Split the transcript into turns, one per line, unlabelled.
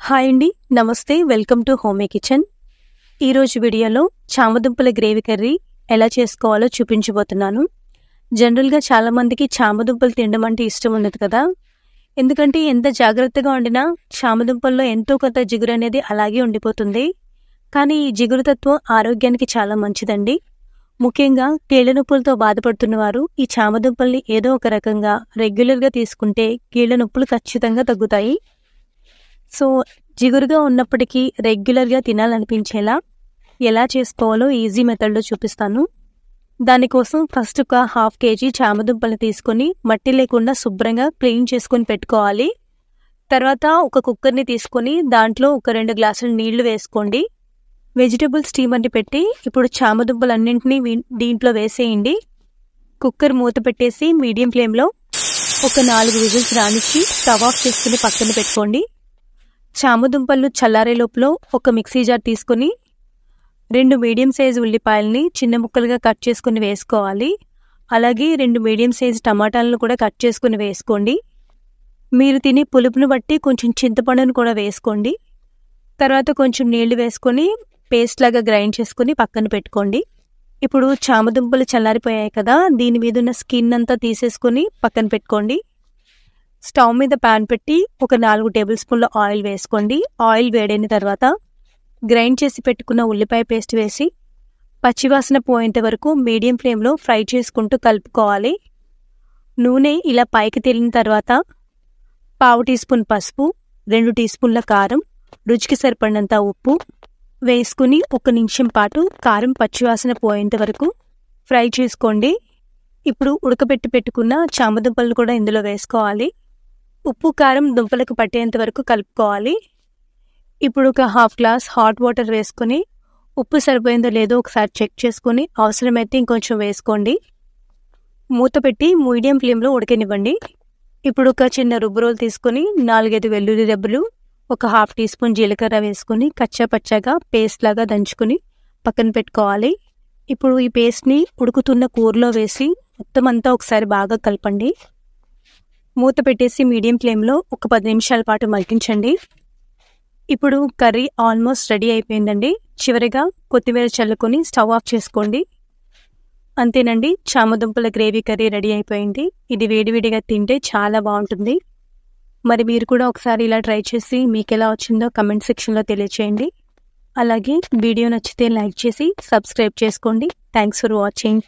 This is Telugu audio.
హాయ్ అండి, నమస్తే. Welcome to Homie kitchen. ఈరోజు వీడియోలో చామదుంపల గ్రేవీ కర్రీ ఎలా చేసుకోవాలో చూపించబోతున్నాను. జనరల్గా చాలామందికి చామదుంపలు తినడం అంటే ఇష్టం ఉండదు కదా. ఎందుకంటే ఎంత జాగ్రత్తగా వండినా చామదుంపల్లో ఎంతో కొంత జిగురు అనేది అలాగే ఉండిపోతుంది. కానీ ఈ జిగురుతత్వం ఆరోగ్యానికి చాలా మంచిదండి. ముఖ్యంగా కీళ్ళ నొప్పులతో బాధపడుతున్న వారు ఈ చామదుంపల్ని ఏదో ఒక రకంగా రెగ్యులర్గా తీసుకుంటే కీళ్ళ నొప్పులు ఖచ్చితంగా తగ్గుతాయి. సో జిగురుగా ఉన్నప్పటికీ రెగ్యులర్గా తినాలనిపించేలా ఎలా చేసుకోవాలో ఈజీ మెథడ్లో చూపిస్తాను. దానికోసం ఫస్ట్ ఒక 1/2 kg చామదుంపలు తీసుకొని మట్టి లేకుండా శుభ్రంగా క్లీన్ చేసుకొని పెట్టుకోవాలి. తర్వాత ఒక కుక్కర్ని తీసుకొని దాంట్లో ఒక 2 గ్లాసుల నీళ్లు వేసుకోండి. వెజిటబుల్ స్టీమర్ని పెట్టి ఇప్పుడు చామదుంపలన్నింటినీ దీంట్లో వేసేయండి. కుక్కర్ మూత పెట్టేసి మీడియం ఫ్లేమ్లో ఒక 4 విజిల్స్ రానిచ్చి స్టవ్ ఆఫ్ చేసుకుని పక్కన పెట్టుకోండి. చామదుంపలు చల్లారే లోపల ఒక మిక్సీ జార్ తీసుకొని 2 మీడియం సైజు ఉల్లిపాయలని చిన్న ముక్కలుగా కట్ చేసుకుని వేసుకోవాలి. అలాగే 2 మీడియం సైజు టమాటాలను కూడా కట్ చేసుకుని వేసుకోండి. మీరు తినే పులుపును బట్టి కొంచెం చింతపండును కూడా వేసుకోండి. తర్వాత కొంచెం నీళ్లు వేసుకొని పేస్ట్ లాగా గ్రైండ్ చేసుకుని పక్కన పెట్టుకోండి. ఇప్పుడు చామదుంపలు చల్లారిపోయాయి కదా, దీని మీద ఉన్న స్కిన్ అంతా తీసేసుకొని పక్కన పెట్టుకోండి. స్టవ్ మీద ప్యాన్ పెట్టి ఒక 4 టేబుల్ స్పూన్ల ఆయిల్ వేసుకోండి. ఆయిల్ వేడైన తర్వాత గ్రైండ్ చేసి పెట్టుకున్న ఉల్లిపాయ పేస్ట్ వేసి పచ్చివాసన పోయేంత వరకు మీడియం ఫ్లేమ్లో ఫ్రై చేసుకుంటూ కలుపుకోవాలి. నూనె ఇలా పైకి తేలిన తర్వాత 1/2 టీ స్పూన్ పసుపు, 2 టీ స్పూన్ల కారం, రుచికి సరిపడినంత ఉప్పు వేసుకుని 1 నిమిషం పాటు కారం పచ్చివాసన పోయేంత వరకు ఫ్రై చేసుకోండి. ఇప్పుడు ఉడకబెట్టి పెట్టుకున్న చామదుంపలను కూడా ఇందులో వేసుకోవాలి. ఉప్పు కారం దుంపలకు పట్టేంత వరకు కలుపుకోవాలి. ఇప్పుడు ఒక 1/2 గ్లాస్ హాట్ వాటర్ వేసుకొని ఉప్పు సరిపోయిందో లేదో ఒకసారి చెక్ చేసుకొని అవసరమైతే ఇంకొంచెం వేసుకోండి. మూత పెట్టి మీడియం ఫ్లేమ్లో ఉడకనివ్వండి. ఇప్పుడు ఒక చిన్న రుబ్బు రోలు తీసుకొని 4-5 వెల్లుల్లి రెబ్బలు, ఒక 1/2 టీ స్పూన్ జీలకర్ర వేసుకొని కచ్చా పచ్చాగా పేస్ట్ లాగా దంచుకొని పక్కన పెట్టుకోవాలి. ఇప్పుడు ఈ పేస్ట్ని ఉడుకుతున్న కూరలో వేసి మొత్తం అంతా ఒకసారి బాగా కలపండి. మూత పెట్టేసి మీడియం ఫ్లేమ్లో ఒక 10 నిమిషాల పాటు మగ్గించండి. ఇప్పుడు కర్రీ ఆల్మోస్ట్ రెడీ అయిపోయిందండి. చివరిగా కొత్తిమీర చల్లుకొని స్టవ్ ఆఫ్ చేసుకోండి. అంతేనండి, చామదుంపల గ్రేవీ కర్రీ రెడీ అయిపోయింది. ఇది వేడివేడిగా తింటే చాలా బాగుంటుంది. మరి మీరు కూడా ఒకసారి ఇలా ట్రై చేసి మీకు ఎలా వచ్చిందో కమెంట్ సెక్షన్లో తెలియచేయండి. అలాగే వీడియో నచ్చితే లైక్ చేసి సబ్స్క్రైబ్ చేసుకోండి. Thanks for watching.